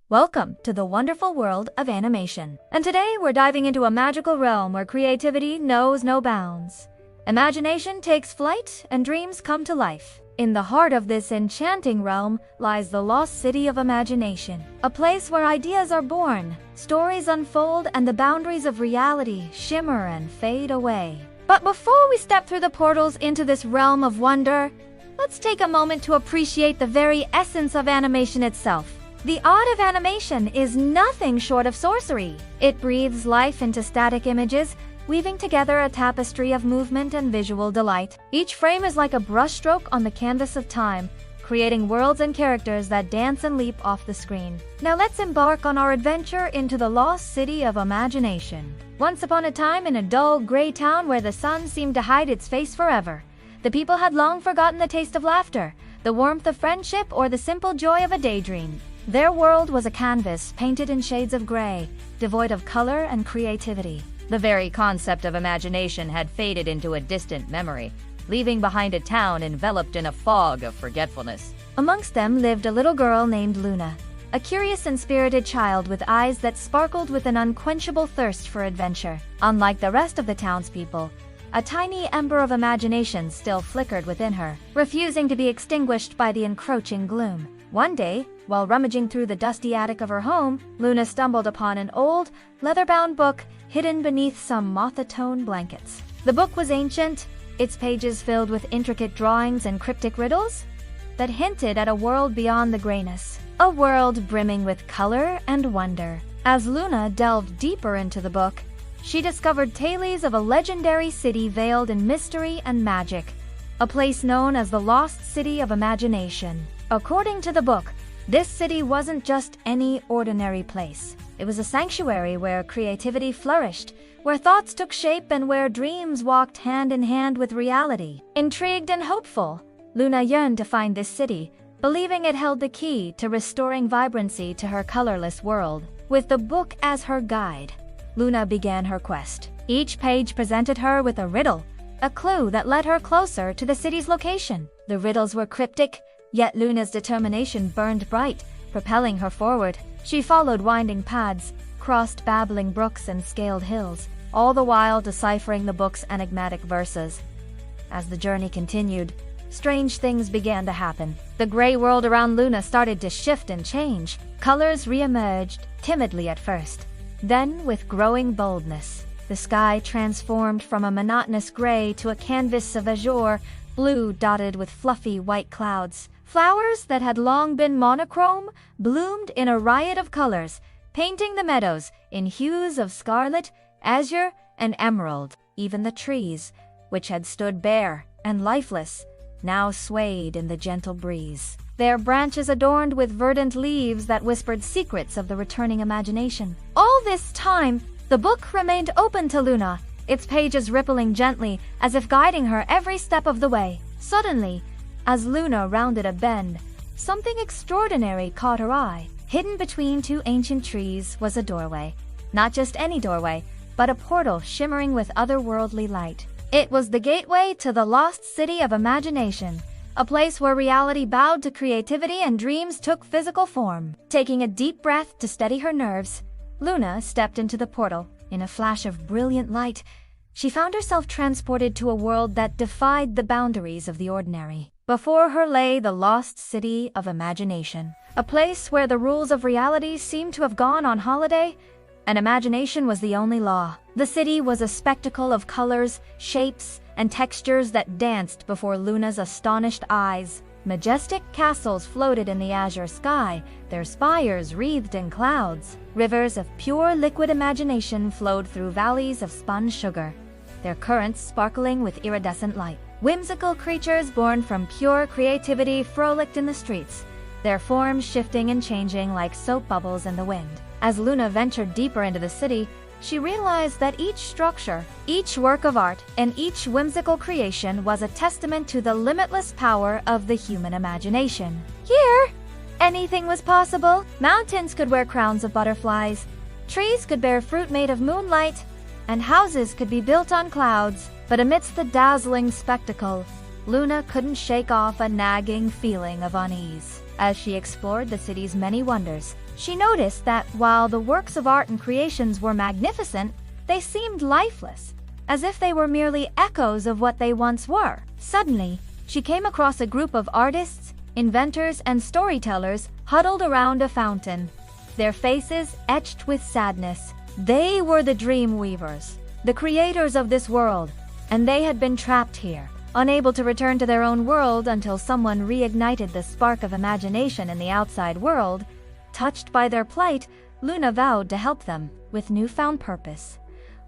Welcome to the wonderful world of animation. And today we're diving into a magical realm where creativity knows no bounds. Imagination takes flight and dreams come to life. In the heart of this enchanting realm lies the lost city of imagination, a place where ideas are born, stories unfold, and the boundaries of reality shimmer and fade away. But before we step through the portals into this realm of wonder, let's take a moment to appreciate the very essence of animation itself. The art of animation is nothing short of sorcery. It breathes life into static images, weaving together a tapestry of movement and visual delight. Each frame is like a brushstroke on the canvas of time, creating worlds and characters that dance and leap off the screen. Now let's embark on our adventure into the lost city of imagination. Once upon a time, in a dull, gray town where the sun seemed to hide its face forever, the people had long forgotten the taste of laughter, the warmth of friendship, or the simple joy of a daydream. Their world was a canvas painted in shades of gray, devoid of color and creativity. The very concept of imagination had faded into a distant memory, leaving behind a town enveloped in a fog of forgetfulness. Amongst them lived a little girl named Luna, a curious and spirited child with eyes that sparkled with an unquenchable thirst for adventure. Unlike the rest of the townspeople, a tiny ember of imagination still flickered within her, refusing to be extinguished by the encroaching gloom. One day, while rummaging through the dusty attic of her home, Luna stumbled upon an old, leather-bound book hidden beneath some moth-a-tone blankets. The book was ancient, its pages filled with intricate drawings and cryptic riddles that hinted at a world beyond the grayness, a world brimming with color and wonder. As Luna delved deeper into the book, she discovered tales of a legendary city veiled in mystery and magic, a place known as the Lost City of Imagination. According to the book, this city wasn't just any ordinary place. It was a sanctuary where creativity flourished, where thoughts took shape, and where dreams walked hand in hand with reality. Intrigued and hopeful, Luna yearned to find this city, believing it held the key to restoring vibrancy to her colorless world. With the book as her guide, Luna began her quest. Each page presented her with a riddle, a clue that led her closer to the city's location. The riddles were cryptic, yet Luna's determination burned bright, propelling her forward. She followed winding paths, crossed babbling brooks, and scaled hills, all the while deciphering the book's enigmatic verses. As the journey continued, strange things began to happen. The gray world around Luna started to shift and change. Colors re-emerged, timidly at first. Then, with growing boldness, the sky transformed from a monotonous gray to a canvas of azure, blue dotted with fluffy white clouds. Flowers that had long been monochrome bloomed in a riot of colors, painting the meadows in hues of scarlet, azure, and emerald. Even the trees, which had stood bare and lifeless, now swayed in the gentle breeze, their branches adorned with verdant leaves that whispered secrets of the returning imagination. All this time, the book remained open to Luna, its pages rippling gently as if guiding her every step of the way. Suddenly, as Luna rounded a bend, something extraordinary caught her eye. Hidden between two ancient trees was a doorway. Not just any doorway, but a portal shimmering with otherworldly light. It was the gateway to the lost city of imagination, a place where reality bowed to creativity and dreams took physical form. Taking a deep breath to steady her nerves, Luna stepped into the portal. In a flash of brilliant light, she found herself transported to a world that defied the boundaries of the ordinary. Before her lay the lost city of imagination, a place where the rules of reality seemed to have gone on holiday, and imagination was the only law. The city was a spectacle of colors, shapes, and textures that danced before Luna's astonished eyes. Majestic castles floated in the azure sky, their spires wreathed in clouds. Rivers of pure liquid imagination flowed through valleys of spun sugar, their currents sparkling with iridescent light. Whimsical creatures born from pure creativity frolicked in the streets, their forms shifting and changing like soap bubbles in the wind. As Luna ventured deeper into the city, she realized that each structure, each work of art, and each whimsical creation was a testament to the limitless power of the human imagination. Here, anything was possible. Mountains could wear crowns of butterflies, trees could bear fruit made of moonlight, and houses could be built on clouds. But amidst the dazzling spectacle, Luna couldn't shake off a nagging feeling of unease. As she explored the city's many wonders, She noticed that while the works of art and creations were magnificent, they seemed lifeless, as if they were merely echoes of what they once were. Suddenly, she came across a group of artists, inventors, and storytellers huddled around a fountain, their faces etched with sadness. They were the dream weavers, the creators of this world, and they had been trapped here, unable to return to their own world until someone reignited the spark of imagination in the outside world. Touched by their plight, Luna vowed to help them with newfound purpose.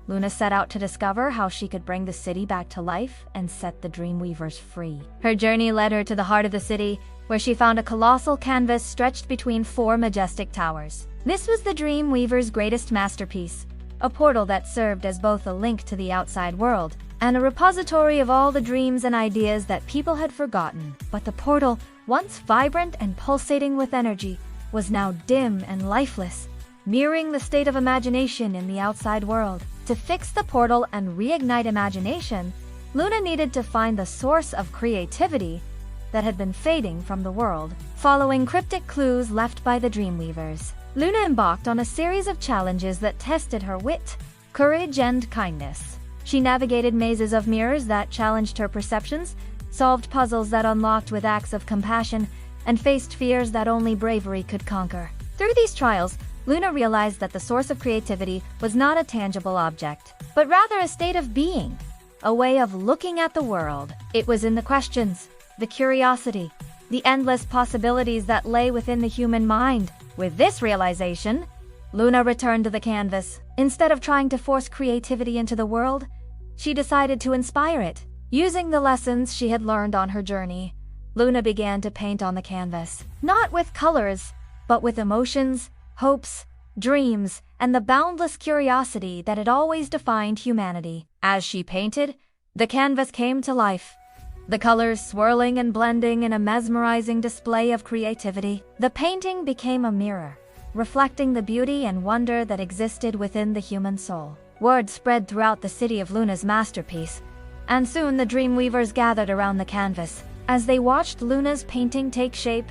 Luna set out to discover how she could bring the city back to life and set the Dreamweavers free. Her journey led her to the heart of the city, where she found a colossal canvas stretched between 4 majestic towers. This was the Dreamweavers' greatest masterpiece, a portal that served as both a link to the outside world and a repository of all the dreams and ideas that people had forgotten. But the portal, once vibrant and pulsating with energy, was now dim and lifeless, mirroring the state of imagination in the outside world. To fix the portal and reignite imagination, Luna needed to find the source of creativity that had been fading from the world. Following cryptic clues left by the Dreamweavers, Luna embarked on a series of challenges that tested her wit, courage, and kindness. She navigated mazes of mirrors that challenged her perceptions, solved puzzles that unlocked with acts of compassion, and faced fears that only bravery could conquer. Through these trials, Luna realized that the source of creativity was not a tangible object, but rather a state of being, a way of looking at the world. It was in the questions, the curiosity, the endless possibilities that lay within the human mind. With this realization, Luna returned to the canvas. Instead of trying to force creativity into the world, she decided to inspire it. Using the lessons she had learned on her journey, Luna began to paint on the canvas, not with colors, but with emotions, hopes, dreams, and the boundless curiosity that had always defined humanity. As she painted, the canvas came to life, the colors swirling and blending in a mesmerizing display of creativity. The painting became a mirror, reflecting the beauty and wonder that existed within the human soul. Word spread throughout the city of Luna's masterpiece, and soon the Dreamweavers gathered around the canvas. As they watched Luna's painting take shape,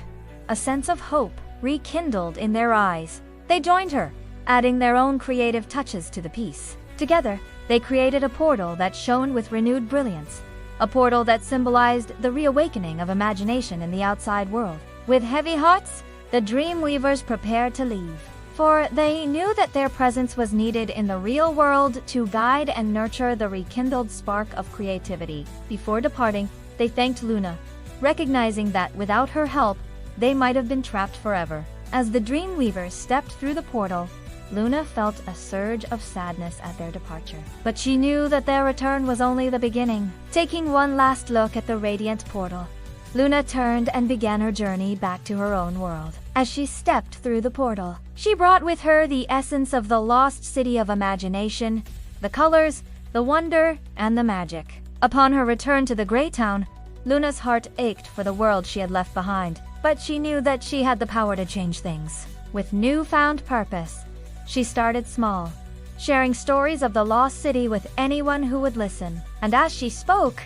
a sense of hope rekindled in their eyes. They joined her, adding their own creative touches to the piece. Together, they created a portal that shone with renewed brilliance, a portal that symbolized the reawakening of imagination in the outside world. With heavy hearts, the Dreamweavers prepared to leave, for they knew that their presence was needed in the real world to guide and nurture the rekindled spark of creativity. Before departing, they thanked Luna, recognizing that without her help, they might have been trapped forever. As the Dreamweavers stepped through the portal, Luna felt a surge of sadness at their departure. But she knew that their return was only the beginning. Taking one last look at the radiant portal, Luna turned and began her journey back to her own world. As she stepped through the portal, she brought with her the essence of the lost city of imagination, the colors, the wonder, and the magic. Upon her return to the Grey Town, Luna's heart ached for the world she had left behind, but she knew that she had the power to change things. With newfound purpose, she started small, sharing stories of the lost city with anyone who would listen. And as she spoke,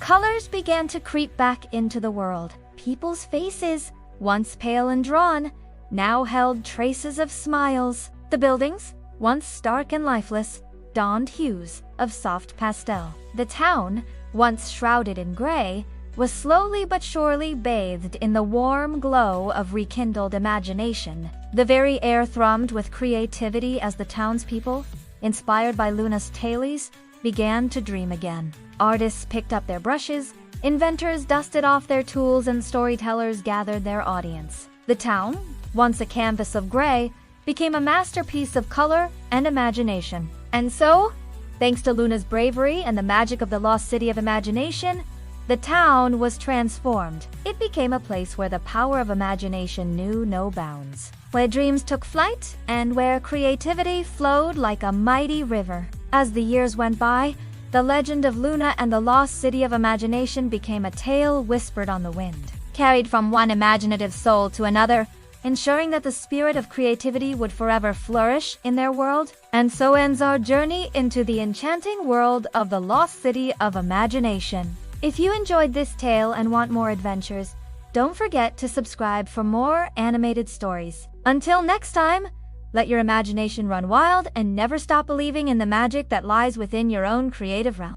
colors began to creep back into the world. People's faces, once pale and drawn, now held traces of smiles. The buildings, once stark and lifeless, donned hues of soft pastel. The town, once shrouded in gray, was slowly but surely bathed in the warm glow of rekindled imagination. The very air thrummed with creativity as the townspeople, inspired by Luna's tales, began to dream again. Artists picked up their brushes, inventors dusted off their tools, and storytellers gathered their audience. The town, once a canvas of gray, became a masterpiece of color and imagination. And so, thanks to Luna's bravery and the magic of the lost city of imagination, the town was transformed. It became a place where the power of imagination knew no bounds, where dreams took flight and where creativity flowed like a mighty river. As the years went by, the legend of Luna and the lost city of imagination became a tale whispered on the wind, carried from one imaginative soul to another, ensuring that the spirit of creativity would forever flourish in their world. And so ends our journey into the enchanting world of the lost city of imagination. If you enjoyed this tale and want more adventures, Don't forget to subscribe for more animated stories. Until next time, let your imagination run wild and never stop believing in the magic that lies within your own creative realm.